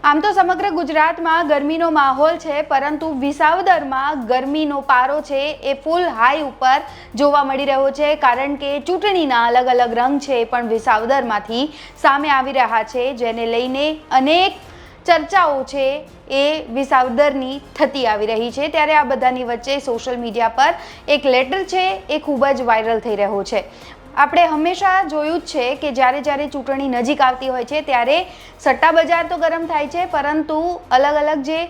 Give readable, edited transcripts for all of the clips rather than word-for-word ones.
આમ તો સમગ્ર ગુજરાતમાં ગરમીનો માહોલ છે, પરંતુ વિસાવદરમાં ગરમીનો પારો છે એ ફૂલ હાઈ ઉપર જોવા મળી રહ્યો છે, કારણ કે ચૂંટણીના અલગ અલગ રંગ છે એ પણ વિસાવદરમાંથી સામે આવી રહ્યા છે, જેને લઈને અનેક ચર્ચાઓ છે એ વિસાવદરની થતી આવી રહી છે। ત્યારે આ બધાની વચ્ચે સોશિયલ મીડિયા પર એક લેટર છે એ ખૂબ જ વાયરલ થઈ રહ્યો છે। આપણે હંમેશા જોયું જ છે કે જ્યારે ચૂંટણી નજીક આવતી હોય છે ત્યારે સટ્ટા બજાર તો ગરમ થાય છે, પરંતુ અલગ અલગ જે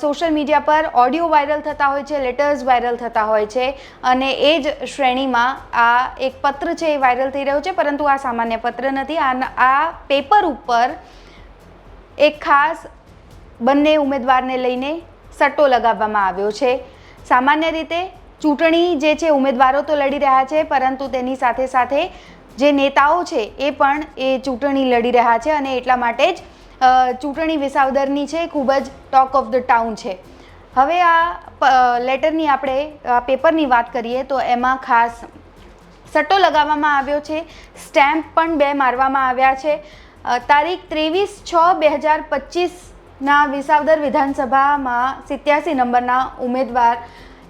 સોશિયલ મીડિયા પર ઓડિયો વાયરલ થતા હોય છે, લેટર્સ વાયરલ થતા હોય છે, અને એ જ શ્રેણીમાં આ એક પત્ર છે એ વાયરલ થઈ રહ્યો છે। પરંતુ આ સામાન્ય પત્ર નથી, આ પેપર ઉપર એક ખાસ બંને ઉમેદવારને લઈને સટ્ટો લગાવવામાં આવ્યો છે। સામાન્ય રીતે ચૂંટણી જે છે, ઉમેદવારો તો લડી રહ્યા છે, પરંતુ તેની સાથે સાથે જે નેતાઓ છે એ પણ એ ચૂંટણી લડી રહ્યા છે, અને એટલા માટે જ ચૂંટણી વિસાવદરની છે ખૂબ જ ટોક ઓફ ધ ટાઉન છે। હવે આ લેટરની આપણે આ પેપરની વાત કરીએ તો એમાં ખાસ સટ્ટો લગાવવામાં આવ્યો છે, સ્ટેમ્પ પણ 2 મારવામાં આવ્યા છે। તારીખ 23/6/2025ના વિસાવદર વિધાનસભામાં 87 નંબરના ઉમેદવાર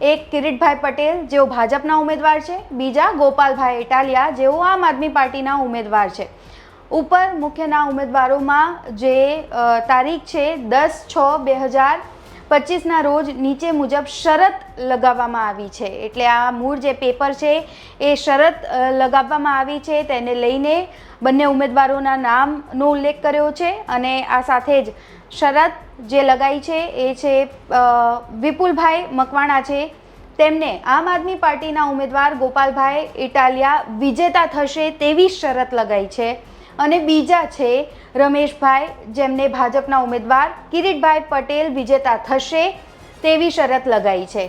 એક કિરીટભાઈ પટેલ, જેઓ ભાજપના ઉમેદવાર છે, બીજા ગોપાલભાઈ ઇટાલિયા, જેઓ આમ આદમી પાર્ટીના ઉમેદવાર છે। ઉપર મુખ્યના ઉમેદવારોમાં જે તારીખ છે 10/6/2025ના રોજ નીચે મુજબ શરત લગાવવામાં આવી છે, એટલે આ મૂળ જે પેપર છે એ શરત લગાવવામાં આવી છે, તેને લઈને બંને ઉમેદવારોના નામનો ઉલ્લેખ કર્યો છે, અને આ સાથે જ શરત જે લગાઈ છે એ છે વિપુલભાઈ મકવાણા છે, તેમને આમ આદમી પાર્ટીના ઉમેદવાર ગોપાલભાઈ ઇટાલિયા વિજેતા થશે તેવી શરત લગાઈ છે, અને બીજા છે રમેશભાઈ, જેમને ભાજપના ઉમેદવાર કિરીટભાઈ પટેલ વિજેતા થશે તેવી શરત લગાઈ છે।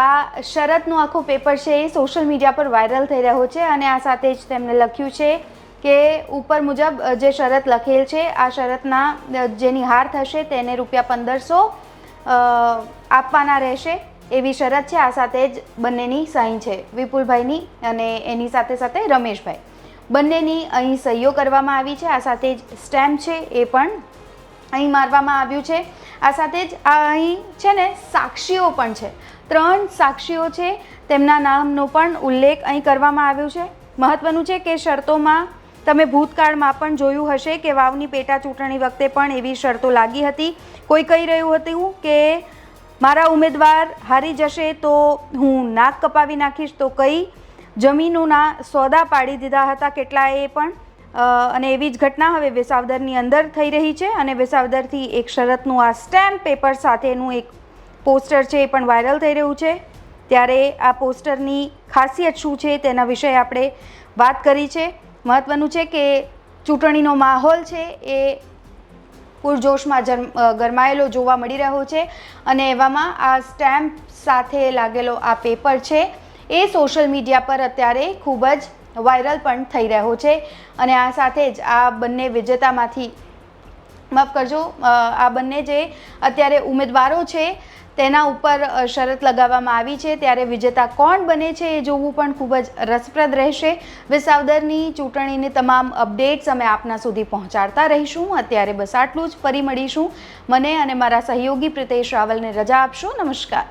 આ શરતનું આખું પેપર છે એ સોશિયલ મીડિયા પર વાયરલ થઈ રહ્યો છે, અને આ સાથે જ તેમણે લખ્યું છે કે ઉપર મુજબ જે શરત લખેલ છે, આ શરતના જેની હાર થશે તેને ₹1500 આપવાના રહેશે એવી શરત છે। આ સાથે જ બંનેની સહી છે, વિપુલભાઈની અને એની સાથે સાથે રમેશભાઈ, બંનેની અહીં સહીઓ કરવામાં આવી છે। આ સાથે જ સ્ટેમ્પ છે એ પણ અહીં મારવામાં આવ્યું છે। આ સાથે જ અહીં છે ને સાક્ષીઓ પણ છે, 3 સાક્ષીઓ છે, તેમના નામનો પણ ઉલ્લેખ અહીં કરવામાં આવ્યો છે। મહત્વનું છે કે શરતોમાં તમે ભૂતકાળમાં પણ જોયું હશે કે વાવની પેટા ચૂંટણી વખતે પણ એવી શરતો લાગી હતી। કોઈ કહી રહ્યું હતું કે મારા ઉમેદવાર હારી જશે તો હું નાક કપાવી નાખીશ, તો કઈ જમીનોના સોદા પાડી દીધા હતા કેટલાએ પણ, અને એવી જ ઘટના હવે વિસાવદરની અંદર થઈ રહી છે, અને વિસાવદરથી એક શરતનું આ સ્ટેમ્પ પેપર સાથેનું એક પોસ્ટર છે એ પણ વાયરલ થઈ રહ્યું છે। ત્યારે આ પોસ્ટરની ખાસિયત શું છે તેના વિશે આપણે વાત કરી છે। મહત્વનું છે કે ચૂંટણીનો માહોલ છે એ પૂરજોશમાં ગરમાયેલો જોવા મળી રહ્યો છે, અને એવામાં આ સ્ટેમ્પ સાથે લાગેલો આ પેપર છે એ સોશિયલ મીડિયા પર અત્યારે ખૂબ જ વાયરલ પણ થઈ રહ્યો છે, અને આ સાથે જ આ બંને વિજેતામાંથી માફ કરજો, આ બંને જે અત્યારે ઉમેદવારો છે તેના ઉપર શરત લગાવવામાં આવી છે, ત્યારે વિજેતા કોણ બને છે એ જોવું પણ ખૂબ જ રસપ્રદ રહેશે। વિસાવદરની ચૂંટણીની તમામ અપડેટ્સ અમે આપના સુધી પહોંચાડતા રહીશું। અત્યારે બસ આટલું જ, ફરી મળીશું। મને અને મારા સહયોગી પ્રિતેશ રાવલને રજા આપશો। નમસ્કાર।